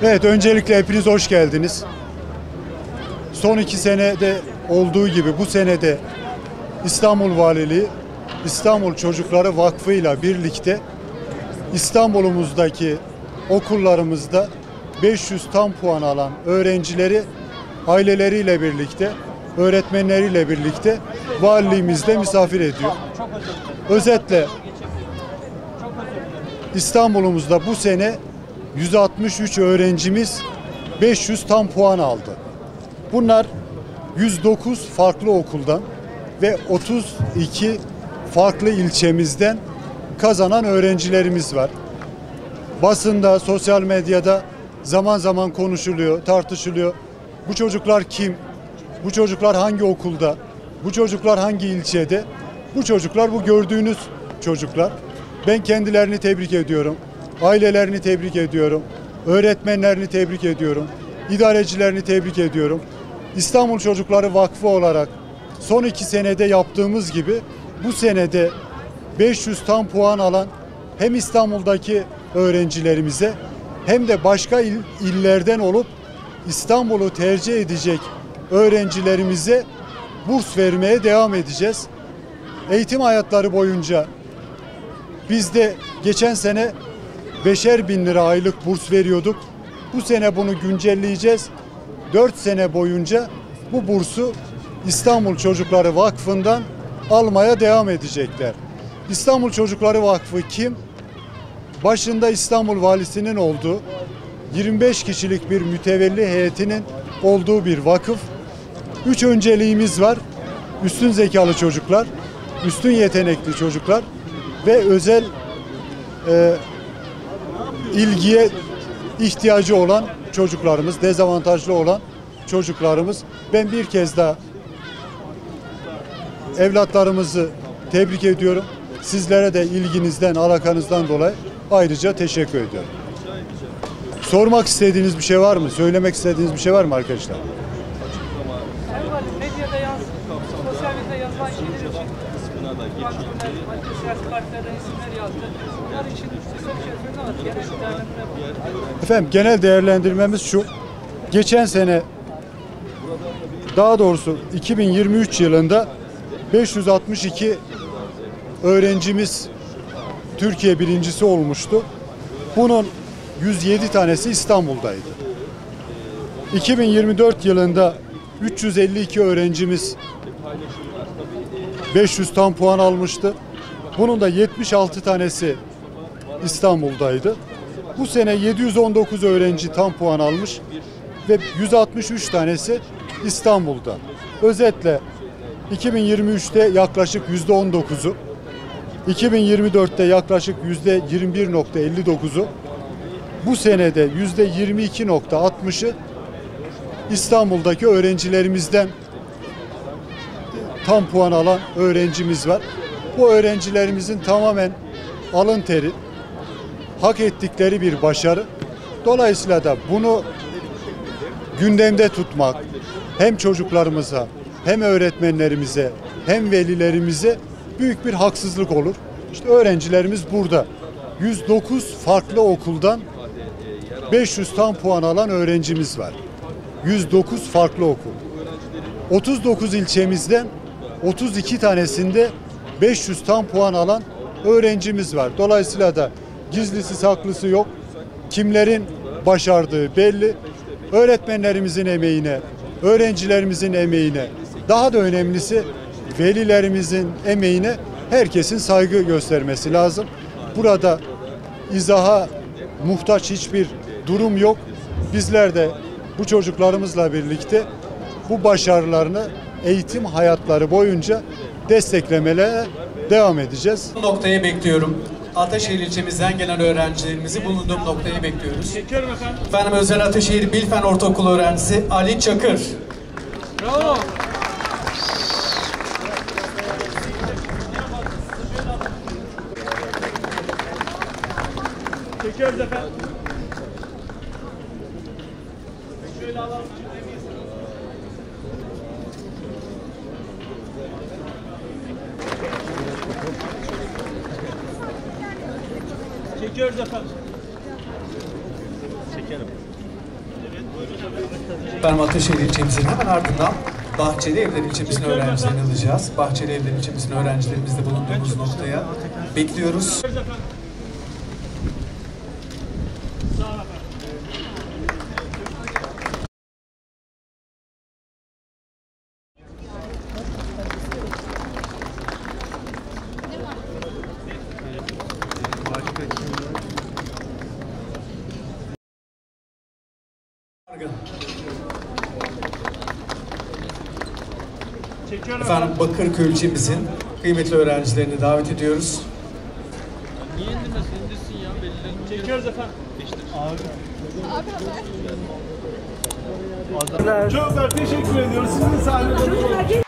Evet, öncelikle hepiniz hoş geldiniz. Son 2 senede olduğu gibi bu senede İstanbul Valiliği, İstanbul Çocukları Vakfı ile birlikte İstanbul'umuzdaki okullarımızda 500 tam puan alan öğrencileri aileleriyle birlikte, öğretmenleriyle birlikte valiliğimizde misafir ediyor. Özetle İstanbul'umuzda bu sene 163 öğrencimiz 500 tam puan aldı. Bunlar 109 farklı okuldan ve 32 farklı ilçemizden kazanan öğrencilerimiz var. Basında, sosyal medyada zaman zaman konuşuluyor, tartışılıyor. Bu çocuklar kim? Bu çocuklar hangi okulda? Bu çocuklar hangi ilçede? Bu çocuklar bu gördüğünüz çocuklar. Ben kendilerini tebrik ediyorum. Ailelerini tebrik ediyorum. Öğretmenlerini tebrik ediyorum. İdarecilerini tebrik ediyorum. İstanbul Çocukları Vakfı olarak son 2 senede yaptığımız gibi bu senede 500 tam puan alan hem İstanbul'daki öğrencilerimize hem de başka illerden olup İstanbul'u tercih edecek öğrencilerimize burs vermeye devam edeceğiz. Eğitim hayatları boyunca biz de geçen sene 5'er bin lira aylık burs veriyorduk. Bu sene bunu güncelleyeceğiz. 4 sene boyunca bu bursu İstanbul Çocukları Vakfı'ndan almaya devam edecekler. İstanbul Çocukları Vakfı kim? Başında İstanbul Valisi'nin olduğu, 25 kişilik bir mütevelli heyetinin olduğu bir vakıf. 3 önceliğimiz var. Üstün zekalı çocuklar, üstün yetenekli çocuklar ve özel ilgiye ihtiyacı olan çocuklarımız, dezavantajlı olan çocuklarımız. Ben bir kez daha evlatlarımızı tebrik ediyorum. Sizlere de ilginizden, alakanızdan dolayı ayrıca teşekkür ediyorum. Sormak istediğiniz bir şey var mı? Söylemek istediğiniz bir şey var mı arkadaşlar? Medyada sosyal medyada yazılan şeyler için siyasi partilerden isimler yazdı. Bunlar için size bir şey söylüyorlar. Genel değerlendirme bu. Efendim, genel değerlendirmemiz şu. Geçen sene, daha doğrusu 2023 yılında 562 öğrencimiz Türkiye birincisi olmuştu. Bunun 107 tanesi İstanbul'daydı. 2024 yılında 352 öğrencimiz 500 tam puan almıştı. Bunun da 76 tanesi İstanbul'daydı. Bu sene 719 öğrenci tam puan almış ve 163 tanesi İstanbul'da. Özetle 2023'te yaklaşık %19'u, 2024'te yaklaşık %21.59'u, bu senede %22.60'ı İstanbul'daki öğrencilerimizden tam puan alan öğrencimiz var. Bu öğrencilerimizin tamamen alın teri, hak ettikleri bir başarı. Dolayısıyla da bunu gündemde tutmak hem çocuklarımıza, hem öğretmenlerimize, hem velilerimize büyük bir haksızlık olur. İşte öğrencilerimiz burada. 109 farklı okuldan 500 tam puan alan öğrencimiz var. 109 farklı okul. 39 ilçemizden 32 tanesinde 500 tam puan alan öğrencimiz var. Dolayısıyla da gizlisi saklısı yok. Kimlerin başardığı belli. Öğretmenlerimizin emeğine, öğrencilerimizin emeğine, daha da önemlisi velilerimizin emeğine herkesin saygı göstermesi lazım. Burada izaha muhtaç hiçbir durum yok. Bizler de bu çocuklarımızla birlikte bu başarılarını eğitim hayatları boyunca desteklemeye devam edeceğiz. Bu noktayı bekliyorum. Ataşehir ilçemizden gelen öğrencilerimizi bulunduğum noktayı bekliyoruz. Çekiyorum efendim. Efendim Özel Ataşehir Bilfen Ortaokulu öğrencisi Ali Çakır. Bravo. Çekiyoruz efendim. Şöyle alalım. Çekiyoruz efendim. Çekelim. Efendim Ataşehir ilçemizin hemen ardından Bahçeli Evler ilçemizin öğrencilerini alacağız. Bahçeli Evler ilçemizin öğrencilerimiz de bulunduğumuz noktaya bekliyoruz. Efendim Bakırköy ilçemizin kıymetli öğrencilerini davet ediyoruz. Niye indirmesin? İndirsin ya belirlerini. Çekiyoruz efendim. Çok teşekkür ediyoruz. Sizin sahnede